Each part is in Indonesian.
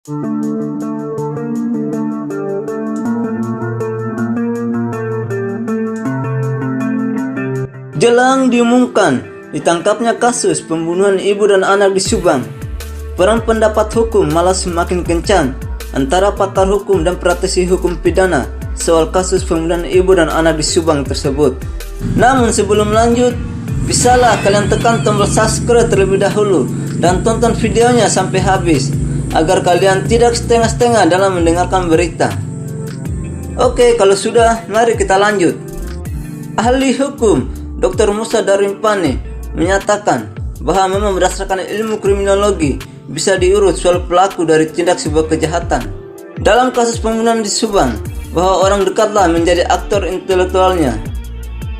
Jelang diumumkan ditangkapnya kasus pembunuhan ibu dan anak di Subang, perang pendapat hukum malah semakin kencang antara pakar hukum dan praktisi hukum pidana soal kasus pembunuhan ibu dan anak di Subang tersebut. Namun sebelum lanjut, bisalah kalian tekan tombol subscribe terlebih dahulu dan tonton videonya sampai habis agar kalian tidak setengah-setengah dalam mendengarkan berita. Oke, kalau sudah, mari kita lanjut. Ahli hukum Dr. Musa Darwin Pane menyatakan bahwa memang berdasarkan ilmu kriminologi bisa diurut soal pelaku dari tindak sebuah kejahatan. Dalam kasus pembunuhan di Subang, bahwa orang dekatlah menjadi aktor intelektualnya.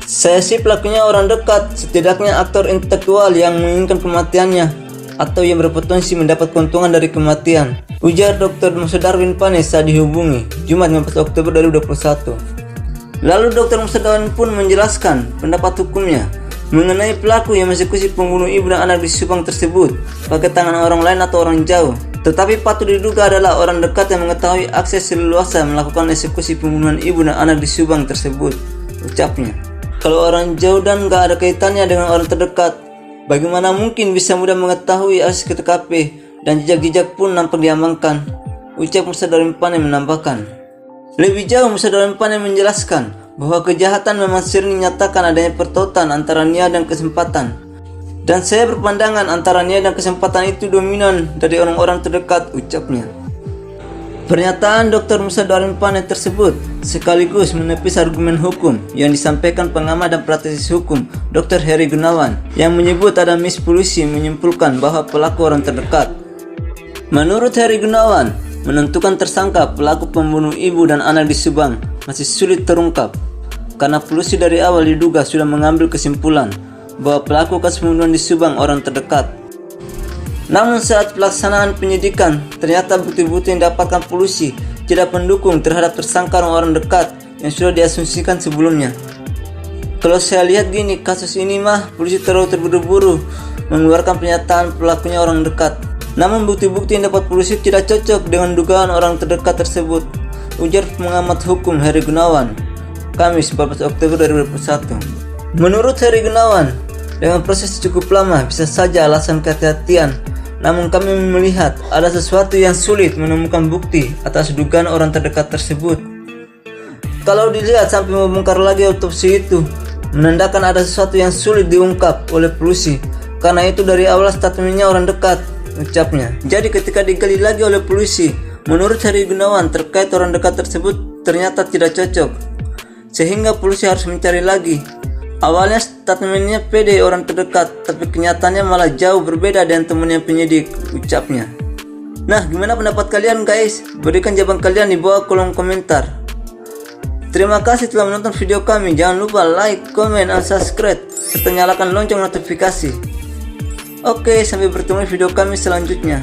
Saya sih pelakunya orang dekat, setidaknya aktor intelektual yang menginginkan kematiannya atau yang berpotensi mendapat keuntungan dari kematian, ujar Dr. Musa Darwin Pane saat dihubungi Jumat 15 Oktober 2021. Lalu Dr. Musa Darwin pun menjelaskan pendapat hukumnya mengenai pelaku yang mengeksekusi pembunuh ibu dan anak di Subang tersebut pakai tangan orang lain atau orang jauh, tetapi patut diduga adalah orang dekat yang mengetahui akses leluasa melakukan eksekusi pembunuhan ibu dan anak di Subang tersebut, ucapnya. Kalau orang jauh dan gak ada kaitannya dengan orang terdekat, bagaimana mungkin bisa mudah mengetahui akses ke TKP dan jejak-jejak pun nampak diamankan, ucap Musa Darwin Pane menambahkan. Lebih jauh, Musa Darwin Pane menjelaskan bahwa kejahatan memang sering menyatakan adanya pertautan antara niat dan kesempatan. Dan saya berpandangan antara niat dan kesempatan itu dominan dari orang-orang terdekat, ucapnya. Pernyataan Dr. Musa Darwin Pane tersebut sekaligus menepis argumen hukum yang disampaikan pengamat dan praktisi hukum Dr. Heri Gunawan yang menyebut ada polisi menyimpulkan bahwa pelaku orang terdekat. Menurut Heri Gunawan, menentukan tersangka pelaku pembunuh ibu dan anak di Subang masih sulit terungkap karena polisi dari awal diduga sudah mengambil kesimpulan bahwa pelaku kasus pembunuhan di Subang orang terdekat. Namun saat pelaksanaan penyidikan, ternyata bukti-bukti yang didapatkan polisi tidak mendukung terhadap tersangka orang dekat yang sudah diasumsikan sebelumnya. Kalau saya lihat gini, kasus ini mah polisi terlalu terburu-buru mengeluarkan pernyataan pelakunya orang dekat. Namun bukti-bukti yang dapat polisi tidak cocok dengan dugaan orang terdekat tersebut, ujar pengamat hukum Heri Gunawan, Kamis 14 Oktober 2021. Menurut Heri Gunawan, dengan proses cukup lama bisa saja alasan kehati-hatian, namun kami melihat ada sesuatu yang sulit menemukan bukti atas dugaan orang terdekat tersebut. Kalau dilihat sampai membongkar lagi otopsi itu, menandakan ada sesuatu yang sulit diungkap oleh polisi, karena itu dari awal statementnya orang dekat, ucapnya. Jadi ketika digali lagi oleh polisi, menurut Heri Gunawan terkait orang dekat tersebut ternyata tidak cocok, sehingga polisi harus mencari lagi. Awalnya statementnya pede orang terdekat, tapi kenyataannya malah jauh berbeda dengan temannya penyidik, ucapnya. Nah, gimana pendapat kalian guys? Berikan jawaban kalian di bawah kolom komentar. Terima kasih telah menonton video kami. Jangan lupa like, comment, dan subscribe, serta nyalakan lonceng notifikasi. Oke, sampai bertemu di video kami selanjutnya.